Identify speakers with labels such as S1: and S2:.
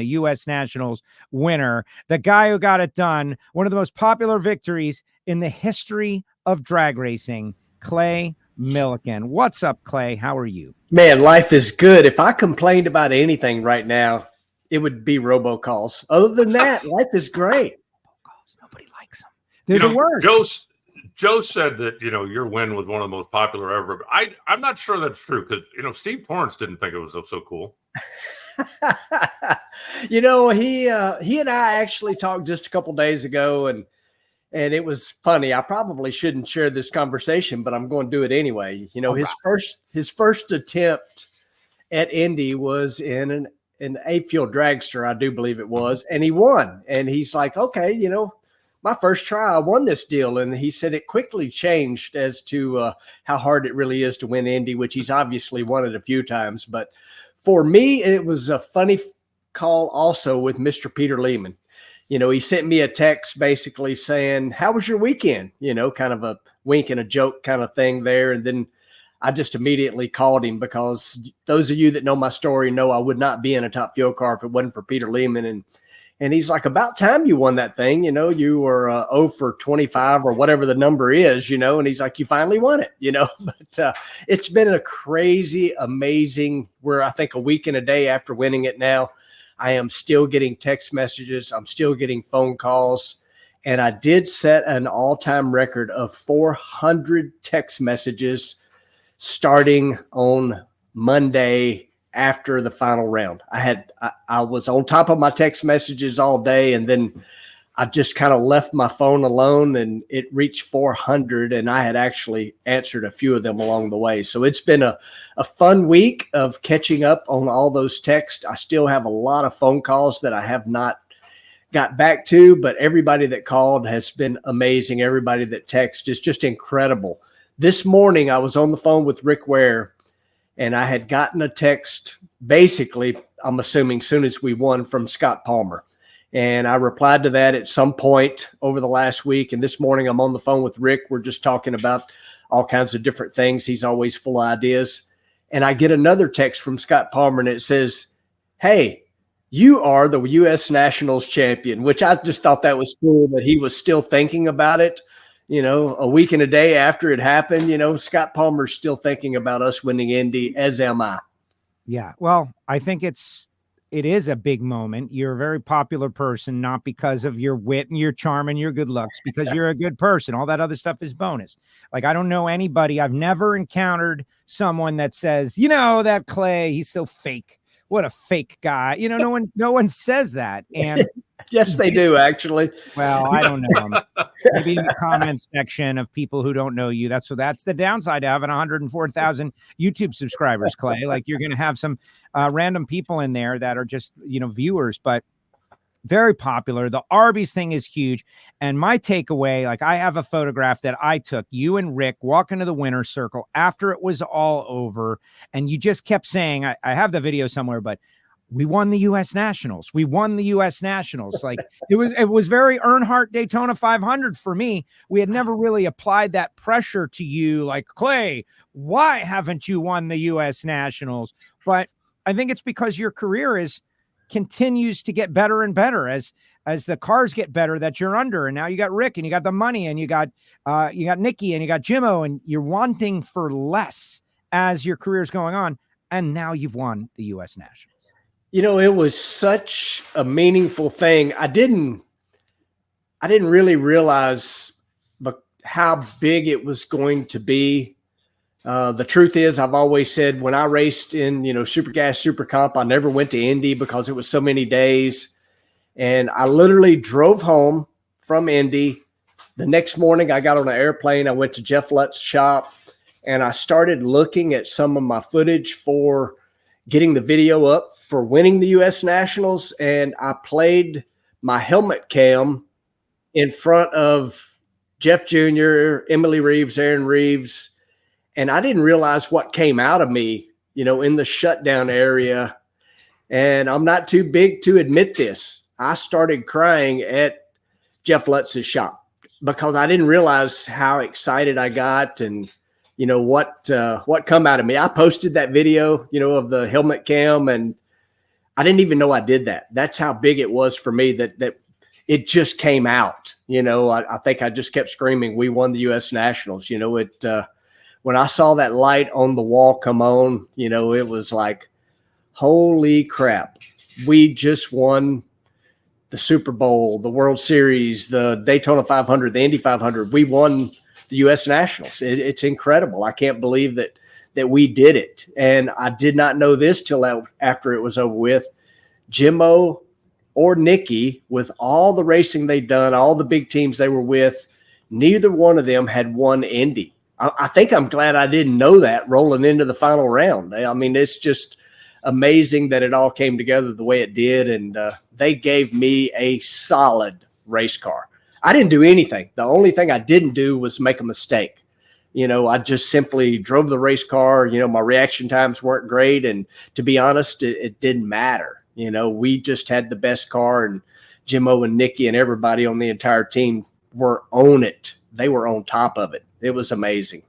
S1: the U.S. Nationals winner, the guy who got it done, one of the most popular victories in the history of drag racing, Clay Millican. What's up, Clay? How are you?
S2: Man, life is good. If I complained about anything right now, it would be robocalls. Other than that, life is great.
S1: Nobody likes them. They're the worst.
S3: Joe said that, your win was one of the most popular ever. But I'm not sure that's true because, Steve Torrence didn't think it was so cool.
S2: He and I actually talked just a couple days ago, and it was funny. I probably shouldn't share this conversation, but I'm going to do it anyway. His first attempt at Indy was in an 8-field dragster, I do believe it was, and he won. And he's like, okay, my first try, I won this deal. And he said it quickly changed as to how hard it really is to win Indy, which he's obviously won it a few times. But for me, it was a funny call also with Mr. Peter Lehman. He sent me a text basically saying, how was your weekend? Kind of a wink and a joke kind of thing there. And then I just immediately called him because those of you that know my story know I would not be in a top fuel car if it wasn't for Peter Lehman. And he's like, about time you won that thing. You were 0 for 25 or whatever the number is, and he's like, you finally won it, but it's been a crazy, amazing, we're, I think, a week and a day after winning it now. I am still getting text messages. I'm still getting phone calls. And I did set an all-time record of 400 text messages starting on Monday after the final round. I was on top of my text messages all day, and then I just kind of left my phone alone, and it reached 400, and I had actually answered a few of them along the way. So it's been a fun week of catching up on all those texts. I still have a lot of phone calls that I have not got back to, but everybody that called has been amazing. Everybody that texted is just incredible. This morning I was on the phone with Rick Ware, and I had gotten a text, basically, I'm assuming soon as we won, from Scott Palmer. And I replied to that at some point over the last week. And this morning I'm on the phone with Rick. We're just talking about all kinds of different things. He's always full of ideas. And I get another text from Scott Palmer, and it says, hey, you are the U.S. Nationals champion, which I just thought that was cool that he was still thinking about it. A week and a day after it happened, Scott Palmer's still thinking about us winning Indy, as am I.
S1: Yeah. Well, I think it is a big moment. You're a very popular person, not because of your wit and your charm and your good looks, because you're a good person. All that other stuff is bonus. Like, I don't know anybody. I've never encountered someone that says, that Clay, he's so fake. What a fake guy. No one says that. And
S2: yes, they do, actually.
S1: Well, I don't know. Maybe in the comments section of people who don't know you. That's the downside of having 104,000 YouTube subscribers, Clay. Like, you're going to have some random people in there that are just, viewers, but very popular. The Arby's thing is huge. And my takeaway, like, I have a photograph that I took, you and Rick walking to the winner's circle after it was all over. And you just kept saying, I have the video somewhere, but we won the U.S. Nationals. We won the U.S. Nationals. Like, it was very Reinhart Daytona 500 for me. We had never really applied that pressure to you, like, Clay, why haven't you won the U.S. Nationals? But I think it's because your career continues to get better and better as the cars get better that you're under. And now you got Rick, and you got the money, and you got Nikki, and you got Jimmo, and you're wanting for less as your career's going on. And now you've won the U.S. Nationals.
S2: It was such a meaningful thing. I didn't really realize how big it was going to be. The truth is, I've always said when I raced in, Super Gas, Super Comp, I never went to Indy because it was so many days. And I literally drove home from Indy. The next morning I got on an airplane. I went to Jeff Lutz's shop, and I started looking at some of my footage for getting the video up for winning the U.S. Nationals. And I played my helmet cam in front of Jeff Jr., Emily Reeves, Aaron Reeves. And I didn't realize what came out of me, in the shutdown area. And I'm not too big to admit this. I started crying at Jeff Lutz's shop because I didn't realize how excited I got and, what come out of me. I posted that video, of the helmet cam, and I didn't even know I did that. That's how big it was for me that it just came out. You know, I think I just kept screaming, we won the U.S. Nationals. You know, when I saw that light on the wall come on, you know, it was like, holy crap. We just won the Super Bowl, the World Series, the Daytona 500, the Indy 500. We won the U.S. Nationals. It's incredible. I can't believe that we did it. And I did not know this till after it was over with. Jimmo or Nicky, with all the racing they've done, all the big teams they were with, neither one of them had won Indy. I think I'm glad I didn't know that rolling into the final round. I mean, it's just amazing that it all came together the way it did. And they gave me a solid race car. I didn't do anything. The only thing I didn't do was make a mistake. You know, I just simply drove the race car. You know, my reaction times weren't great. And to be honest, it didn't matter. You know, we just had the best car, and Jimmo and Nicky and everybody on the entire team were on it. They were on top of it. It was amazing.